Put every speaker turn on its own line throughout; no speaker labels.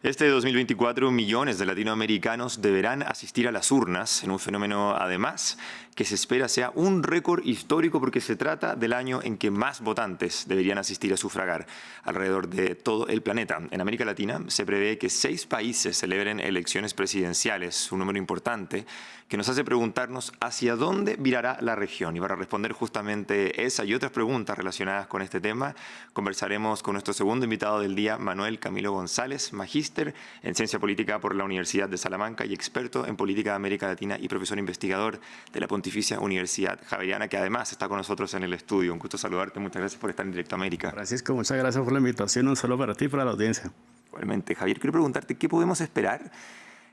Este 2024, millones de latinoamericanos deberán asistir a las urnas en un fenómeno, además, que se espera sea un récord histórico porque se trata del año en que más votantes deberían asistir a sufragar alrededor de todo el planeta. En América Latina se prevé que 6 países celebren elecciones presidenciales, un número importante que nos hace preguntarnos hacia dónde virará la región. Y para responder justamente esa y otras preguntas relacionadas con este tema, conversaremos con nuestro segundo invitado del día, Manuel Camilo González, magíster en Ciencia Política por la Universidad de Salamanca y experto en Política de América Latina y profesor investigador de la Pontificia Universidad Javeriana, que además está con nosotros en el estudio. Un gusto saludarte, muchas gracias por estar en Directo América.
Francisco, muchas gracias por la invitación, un saludo para ti y para la audiencia.
Igualmente, Javier, quiero preguntarte, ¿qué podemos esperar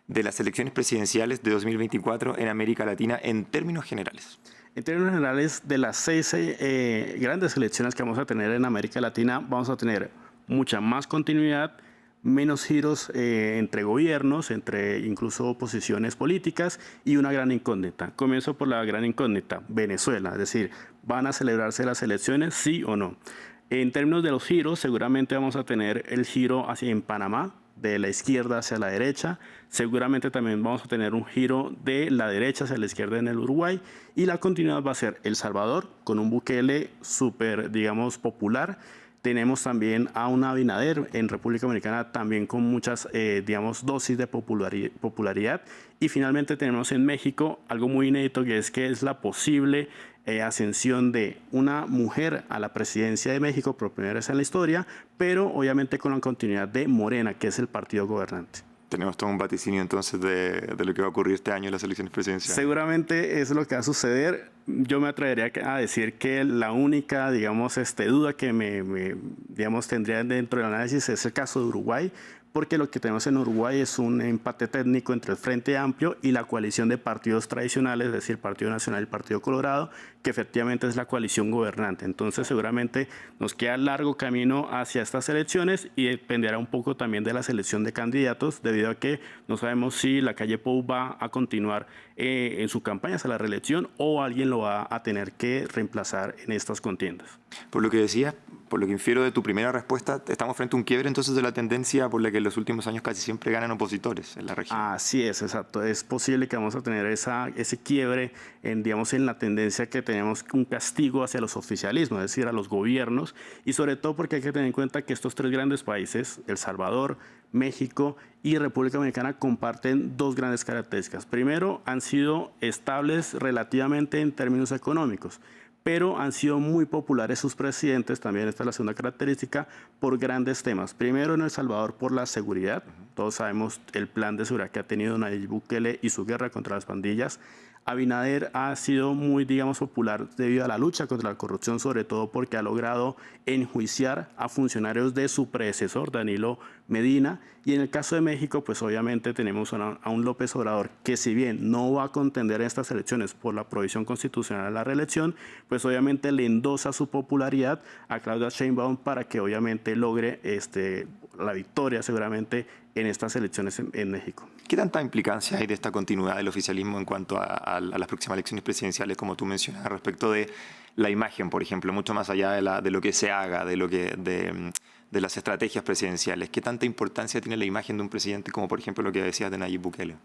de las elecciones presidenciales de 2024 en América Latina en términos generales?
En términos generales, de las 6 grandes elecciones que vamos a tener en América Latina, vamos a tener mucha más continuidad, menos giros entre gobiernos, entre incluso posiciones políticas y una gran incógnita. Comienzo por la gran incógnita, Venezuela, es decir, ¿van a celebrarse las elecciones, sí o no? En términos de los giros, seguramente vamos a tener el giro en Panamá, de la izquierda hacia la derecha. Seguramente también vamos a tener un giro de la derecha hacia la izquierda en el Uruguay. Y la continuidad va a ser El Salvador, con un Bukele súper, digamos, popular. Tenemos también a un Abinader en República Dominicana, también con muchas, digamos, dosis de popularidad. Y finalmente tenemos en México algo muy inédito, que es la posible ascensión de una mujer a la presidencia de México por primera vez en la historia, pero obviamente con la continuidad de Morena, que es el partido gobernante.
Tenemos todo un vaticinio entonces de lo que va a ocurrir este año en las elecciones presidenciales.
Seguramente es lo que va a suceder. Yo me atrevería a decir que la única, digamos, duda que digamos, tendría dentro del análisis es el caso de Uruguay, porque lo que tenemos en Uruguay es un empate técnico entre el Frente Amplio y la coalición de partidos tradicionales, es decir, Partido Nacional y el Partido Colorado, que efectivamente es la coalición gobernante. Entonces, seguramente nos queda largo camino hacia estas elecciones y dependerá un poco también de la selección de candidatos, debido a que no sabemos si la calle Pou va a continuar en su campaña hacia la reelección o alguien lo va a tener que reemplazar en estas contiendas.
Por lo que decías, por lo que infiero de tu primera respuesta, estamos frente a un quiebre entonces de la tendencia por la que en los últimos años casi siempre ganan opositores en la región.
Así es, exacto. Es posible que vamos a tener ese quiebre digamos, en la tendencia que tenemos un castigo hacia los oficialismos, es decir, a los gobiernos, y sobre todo porque hay que tener en cuenta que estos 3 grandes países, El Salvador, México y República Dominicana, comparten 2 grandes características. Primero, han sido estables relativamente en términos económicos, pero han sido muy populares sus presidentes, también esta es la segunda característica, por grandes temas. Primero, en El Salvador, por la seguridad. Todos sabemos el plan de seguridad que ha tenido Nayib Bukele y su guerra contra las pandillas. Abinader ha sido muy, digamos, popular debido a la lucha contra la corrupción, sobre todo porque ha logrado enjuiciar a funcionarios de su predecesor, Danilo Medina. Y en el caso de México, pues obviamente tenemos a un López Obrador que, si bien no va a contender en estas elecciones por la provisión constitucional a la reelección, pues obviamente le endosa su popularidad a Claudia Sheinbaum para que obviamente logre la victoria seguramente en estas elecciones en México.
¿Qué tanta implicancia hay de esta continuidad del oficialismo en cuanto a las próximas elecciones presidenciales, como tú mencionas, respecto de la imagen, por ejemplo, mucho más allá de lo que se haga, de las estrategias presidenciales? ¿Qué tanta importancia tiene la imagen de un presidente como, por ejemplo, lo que decías de Nayib Bukele?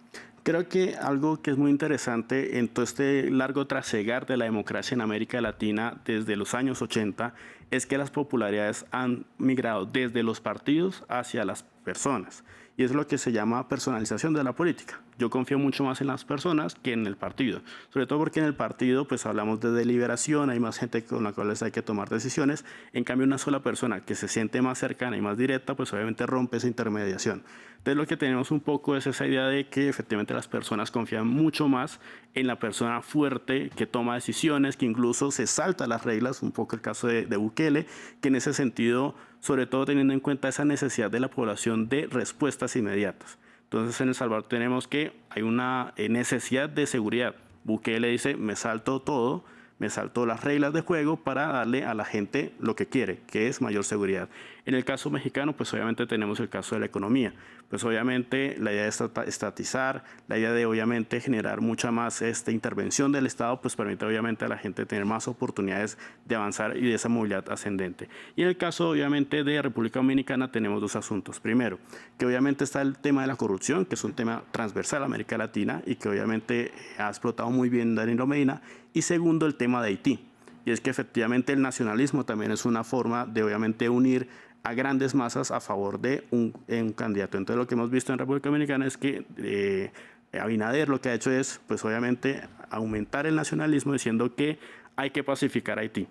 Creo que algo que es muy interesante en todo este largo trasegar de la democracia en América Latina desde los años 80 es que las popularidades han migrado desde los partidos hacia las personas. Y es lo que se llama personalización de la política. Yo confío mucho más en las personas que en el partido. Sobre todo porque en el partido pues hablamos de deliberación, hay más gente con la cual hay que tomar decisiones. En cambio, una sola persona que se siente más cercana y más directa, pues obviamente rompe esa intermediación. Entonces lo que tenemos un poco es esa idea de que efectivamente las personas confían mucho más en la persona fuerte que toma decisiones, que incluso se salta las reglas, un poco el caso de Bukele, que en ese sentido, sobre todo teniendo en cuenta esa necesidad de la población de respuestas inmediatas. Entonces en El Salvador tenemos que hay una necesidad de seguridad. Bukele dice, me salto todo, me salto las reglas de juego para darle a la gente lo que quiere, que es mayor seguridad. En el caso mexicano, pues obviamente tenemos el caso de la economía. Pues obviamente la idea de estatizar, la idea de obviamente generar mucha más intervención del Estado, pues permite obviamente a la gente tener más oportunidades de avanzar y de esa movilidad ascendente. Y en el caso obviamente de República Dominicana tenemos dos asuntos. Primero, que obviamente está el tema de la corrupción, que es un tema transversal a América Latina y que obviamente ha explotado muy bien Danilo Medina. Y segundo, el tema de Haití. Y es que efectivamente el nacionalismo también es una forma de obviamente unir a grandes masas a favor de un candidato. Entonces lo que hemos visto en República Dominicana es que Abinader lo que ha hecho es, pues obviamente, aumentar el nacionalismo diciendo que hay que pacificar a Haití.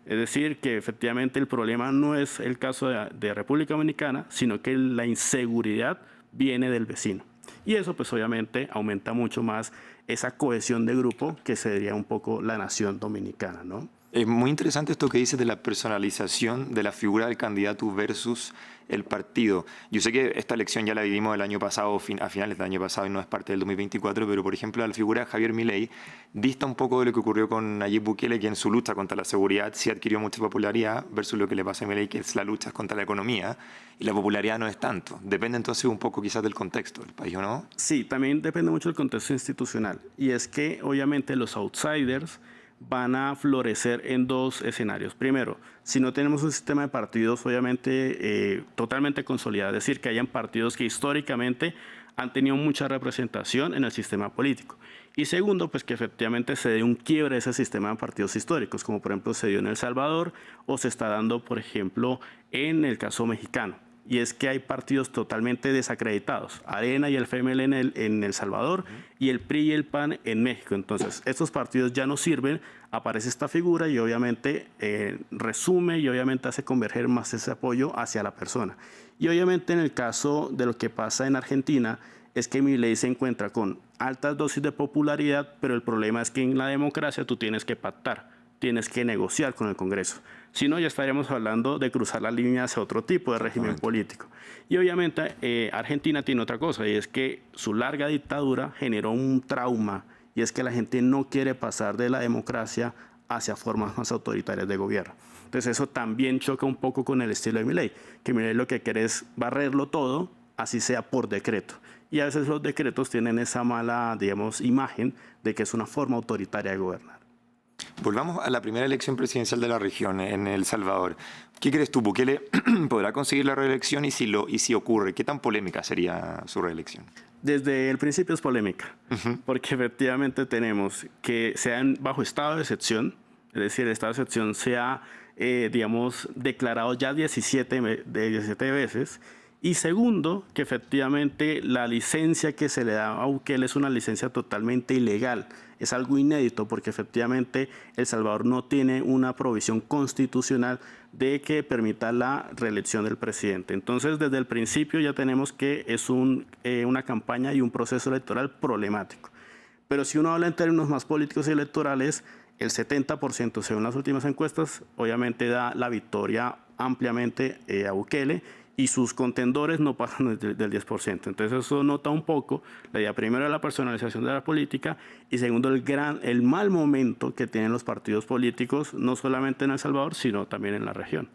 Es decir, que efectivamente el problema no es el caso de República Dominicana, sino que la inseguridad viene del vecino. Y eso pues obviamente aumenta mucho más esa cohesión de grupo que sería un poco la nación dominicana, ¿no?
Es muy interesante esto que dices de la personalización de la figura del candidato versus el partido. Yo sé que esta elección ya la vivimos el año pasado, a finales del año pasado y no es parte del 2024, pero por ejemplo la figura de Javier Milei dista un poco de lo que ocurrió con Nayib Bukele, que en su lucha contra la seguridad sí adquirió mucha popularidad, versus lo que le pasa a Milei, que es la lucha contra la economía, y la popularidad no es tanto. Depende entonces un poco quizás del contexto del país, ¿o no?
Sí, también depende mucho del contexto institucional. Y es que obviamente los outsiders van a florecer en dos escenarios. Primero, si no tenemos un sistema de partidos obviamente totalmente consolidado, es decir, que hayan partidos que históricamente han tenido mucha representación en el sistema político. Y segundo, pues que efectivamente se dé un quiebre a ese sistema de partidos históricos, como por ejemplo se dio en El Salvador o se está dando, por ejemplo, en el caso mexicano. Y es que hay partidos totalmente desacreditados, Arena y el FML en El Salvador y el PRI y el PAN en México. Entonces, estos partidos ya no sirven, aparece esta figura y obviamente resume y obviamente hace converger más ese apoyo hacia la persona. Y obviamente en el caso de lo que pasa en Argentina, es que Milei se encuentra con altas dosis de popularidad, pero el problema es que en la democracia tú tienes que pactar, tienes que negociar con el Congreso. Si no, ya estaríamos hablando de cruzar la línea hacia otro tipo de régimen político. Y obviamente Argentina tiene otra cosa, y es que su larga dictadura generó un trauma, y es que la gente no quiere pasar de la democracia hacia formas más autoritarias de gobierno. Entonces eso también choca un poco con el estilo de Milei, que Milei lo que quiere es barrerlo todo, así sea por decreto. Y a veces los decretos tienen esa mala, digamos, imagen de que es una forma autoritaria de gobernar.
Volvamos a la primera elección presidencial de la región en El Salvador. ¿Qué crees tú? ¿Bukele podrá conseguir la reelección? Y si ocurre, ¿qué tan polémica sería su reelección?
Desde el principio es polémica, porque efectivamente tenemos que sean bajo estado de excepción, es decir, el estado de excepción se ha, digamos, declarado ya 17 veces. Y segundo, que efectivamente la licencia que se le da a Bukele es una licencia totalmente ilegal. Es algo inédito porque efectivamente El Salvador no tiene una provisión constitucional de que permita la reelección del presidente. Entonces, desde el principio ya tenemos que es una campaña y un proceso electoral problemático. Pero si uno habla en términos más políticos y electorales, el 70%, según las últimas encuestas, obviamente da la victoria ampliamente a Bukele, y sus contendores no pasan del 10%. Entonces eso nota un poco la idea primero de la personalización de la política y segundo el mal momento que tienen los partidos políticos, no solamente en El Salvador, sino también en la región.